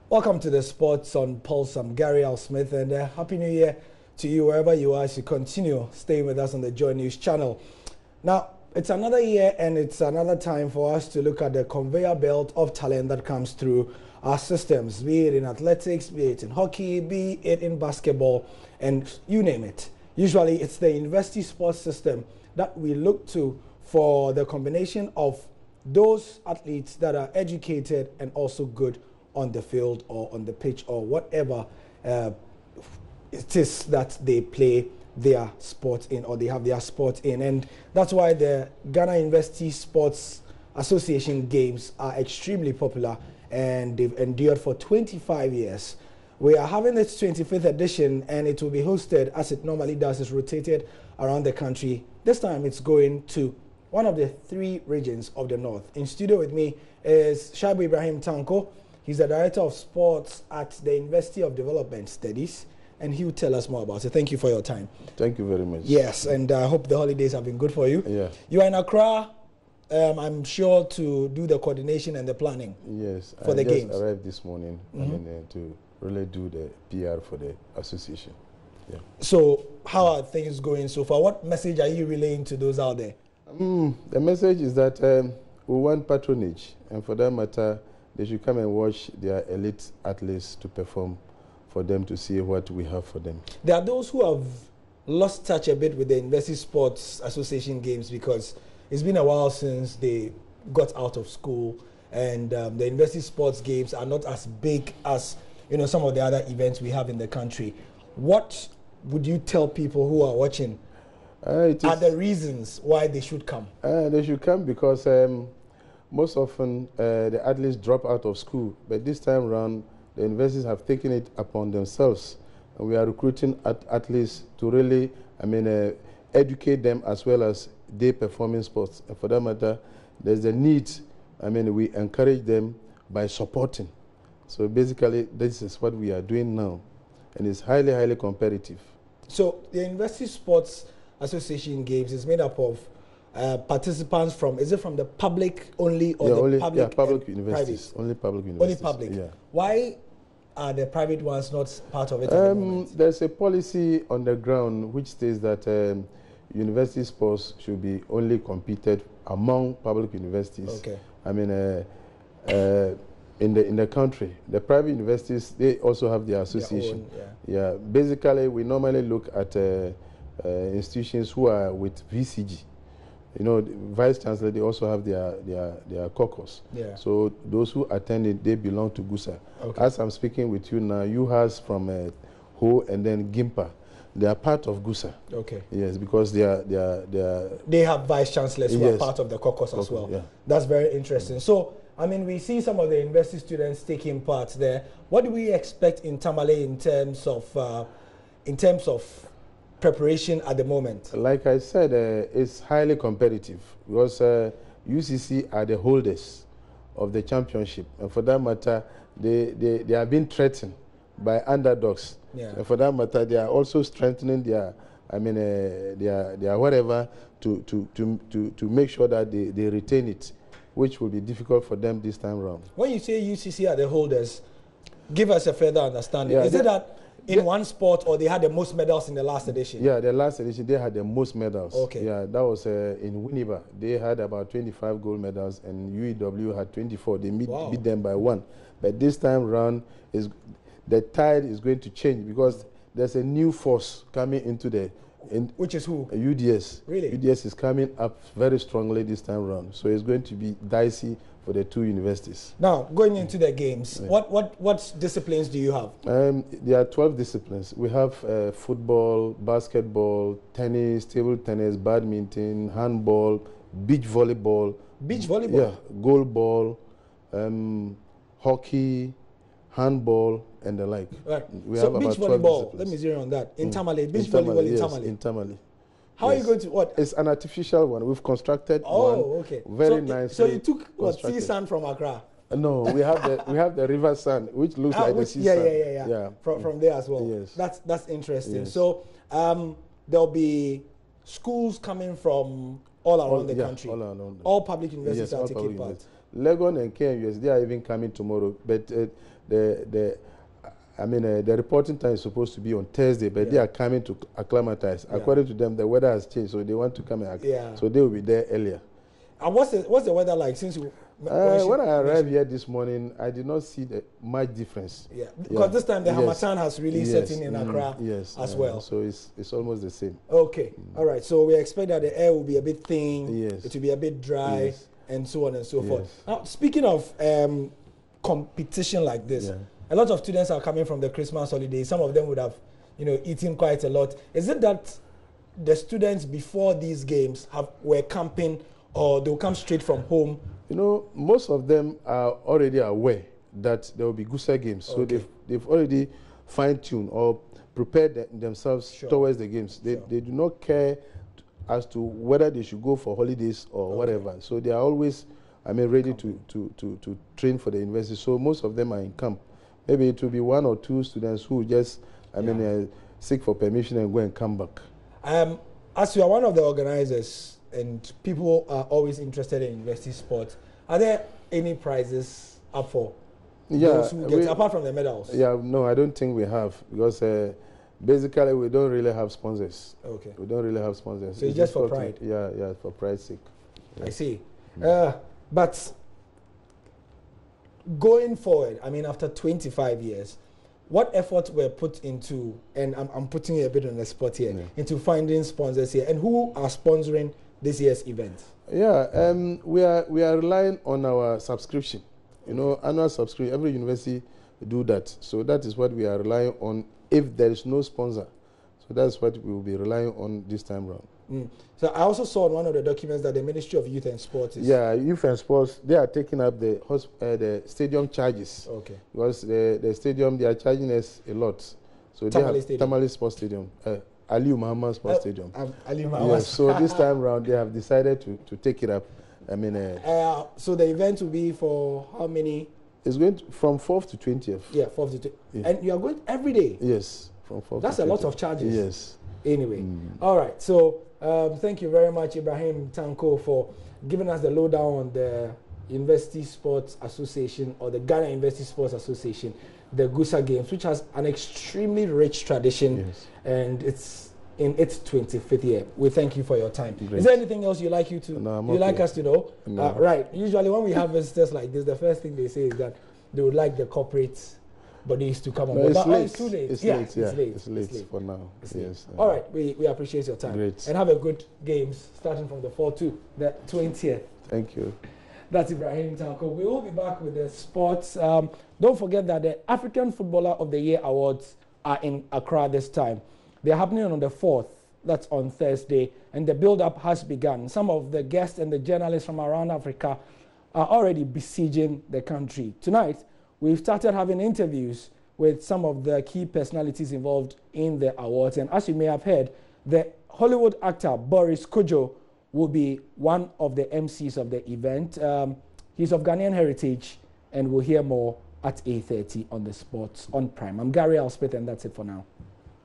Welcome to the Sports on Pulse. I'm Gary L. Smith, and Happy New Year to you wherever you are as you continue staying with us on the JoyNews channel. Now, it's another year and it's another time for us to look at the conveyor belt of talent that comes through our systems, be it in athletics, be it in hockey, be it in basketball, and you name it. Usually, it's the university sports system that we look to for the combination of those athletes that are educated and also good on the field or on the pitch or whatever it is that they play their sport in or they have their sport in. And that's why the Ghana University Sports Association games are extremely popular and they've endured for 25 years. We are having its 25th edition and it will be hosted as it normally does. It's rotated around the country. This time it's going to one of the 3 regions of the north. In studio with me is Shaibu Ibrahim Tanko. He's the Director of Sports at the University of Development Studies, and he will tell us more about it. Thank you for your time. Thank you very much. Yes, and I hope the holidays have been good for you. Yeah. You are in Accra, I'm sure, to do the coordination and the planning. Yes, for the games. I just arrived this morning to really do the PR for the association. Yeah. So how are things going so far? What message are you relaying to those out there? The message is that we want patronage, and for that matter, they should come and watch their elite athletes to perform for them to see what we have for them. There are those who have lost touch a bit with the University Sports Association games because it's been a while since they got out of school, and the University Sports games are not as big as some of the other events we have in the country. What would you tell people who are watching are the reasons why they should come? They should come because most often the athletes drop out of school, but this time around the universities have taken it upon themselves, and we are recruiting athletes to really, educate them as well as they perform in sports. And for that matter, there's a need. We encourage them by supporting. So basically, this is what we are doing now, and it's highly, highly competitive. So the University Sports Association Games is made up of participants from, is it from the public only or the public? Yeah, public universities. Only public universities. Only public. Yeah. Why are the private ones not part of it at the moment? There's a policy on the ground which states that university sports should be only competed among public universities. Okay. In the country. The private universities, they also have their association. Their own, yeah. Basically, we normally look at institutions who are with VCG. The Vice Chancellor, they also have their caucus. Yeah. So those who attend it, they belong to GUSA. Okay. As I'm speaking with you now, you has from Ho and then Gimpa. They are part of GUSA. Okay. Yes, because they have vice chancellors who are part of the caucus as well. Yeah. That's very interesting. So, we see some of the university students taking part there. What do we expect in Tamale in terms of preparation at the moment? Like I said, it's highly competitive because UCC are the holders of the championship, and for that matter, they are being threatened by underdogs. Yeah. And for that matter, they are also strengthening their whatever to make sure that they retain it, which will be difficult for them this time around. When you say UCC are the holders, give us a further understanding. Yeah, is it that in one sport, or they had the most medals in the last edition? Yeah, the last edition, they had the most medals. Okay. Yeah, that was in Winneba. They had about 25 gold medals, and UEW had 24. They beat them by 1. But this time around, the tide is going to change because there's a new force coming into which is who? UDS. Really? UDS is coming up very strongly this time around. So it's going to be dicey for the 2 universities. Now, going into the games, what disciplines do you have? There are 12 disciplines. We have football, basketball, tennis, table tennis, badminton, handball, beach volleyball. Beach volleyball? Yeah, goalball, hockey, handball, and the like. Right. We so have beach about 12 volleyball, disciplines. let me zero on that. In Tamale, beach volleyball in Tamale. In Tamale. How are you going to, what? It's an artificial one. We've constructed one. Oh, okay. Very nice. So you took sea sand from Accra? No, we have the river sand, which looks like the sea sand. Yeah. From there as well. Yes. That's interesting. Yes. So there'll be schools coming from all around the country. All around. All public universities are taking part. Legon and KNUS, they are even coming tomorrow, but the reporting time is supposed to be on Thursday, but they are coming to acclimatize. According to them, the weather has changed, so they want to come and so they will be there earlier. And what's the weather like since you? When I arrived here this morning, I did not see much difference. Yeah, because this time the Hamatan has really set in Accra as well. So it's almost the same. Okay, all right. So we expect that the air will be a bit thin, it will be a bit dry, and so on and so forth. Now, speaking of competition like this, a lot of students are coming from the Christmas holidays. Some of them would have, eaten quite a lot. Is it that the students before these games were camping, or they'll come straight from home? Most of them are already aware that there will be GUSA games, so they've already fine-tuned or prepared themselves towards the games. They do not care as to whether they should go for holidays or whatever. So they are always, ready to train for the university. So most of them are in camp. Maybe it will be 1 or 2 students who just, seek for permission and go and come back. As you are one of the organizers, and people are always interested in university sports, are there any prizes up for those who get, apart from the medals? No, I don't think we have, because basically we don't really have sponsors. Okay. We don't really have sponsors. So it's just for pride? Yeah, for pride's sake. Yeah. I see. But going forward, after 25 years, what efforts were put into, and I'm putting you a bit on the spot here, into finding sponsors here, and who are sponsoring this year's event? We are relying on our subscription. Annual subscription. Every university do that. So that is what we are relying on if there is no sponsor. So that's what we will be relying on this time round. So I also saw in one of the documents that the Ministry of Youth and Sports is... Youth and Sports, they are taking up the stadium charges. Okay. Because the stadium, they are charging us a lot. So Tamale Sports Stadium. Aliu Muhammad Sports Stadium. Aliu Muhammad. So this time round, they have decided to take it up. So the event will be for how many? It's going from 4th to 20th. Yeah, 4th to 20th. Yeah. And you are going every day? Yes, from 4th to 20th. That's a lot of charges. Yes. Anyway, all right. So thank you very much, Ibrahim Tanko, for giving us the lowdown on the University Sports Association, or the Ghana University Sports Association, the GUSA Games, which has an extremely rich tradition, and it's in its 25th year. We thank you for your time. Great. Is there anything else you'd like us to know? No. Right. Usually when we have visitors like this, the first thing they say is that they would like the corporate bodies to come on. It's too late. It's late for now. Yes. All right. We appreciate your time. Great. And have a good games starting from the 4th to the 20th. Thank you. That's Ibrahim Tanko. We will be back with the sports. Don't forget that the African Footballer of the Year Awards are in Accra this time. They're happening on the 4th. That's on Thursday. And the build-up has begun. Some of the guests and the journalists from around Africa are already besieging the country. Tonight, we've started having interviews with some of the key personalities involved in the awards. And as you may have heard, the Hollywood actor Boris Kodjoe will be one of the MCs of the event. He's of Ghanaian heritage, and we'll hear more at 8:30 on the Sports on Prime. I'm Gary Alsmith, and that's it for now.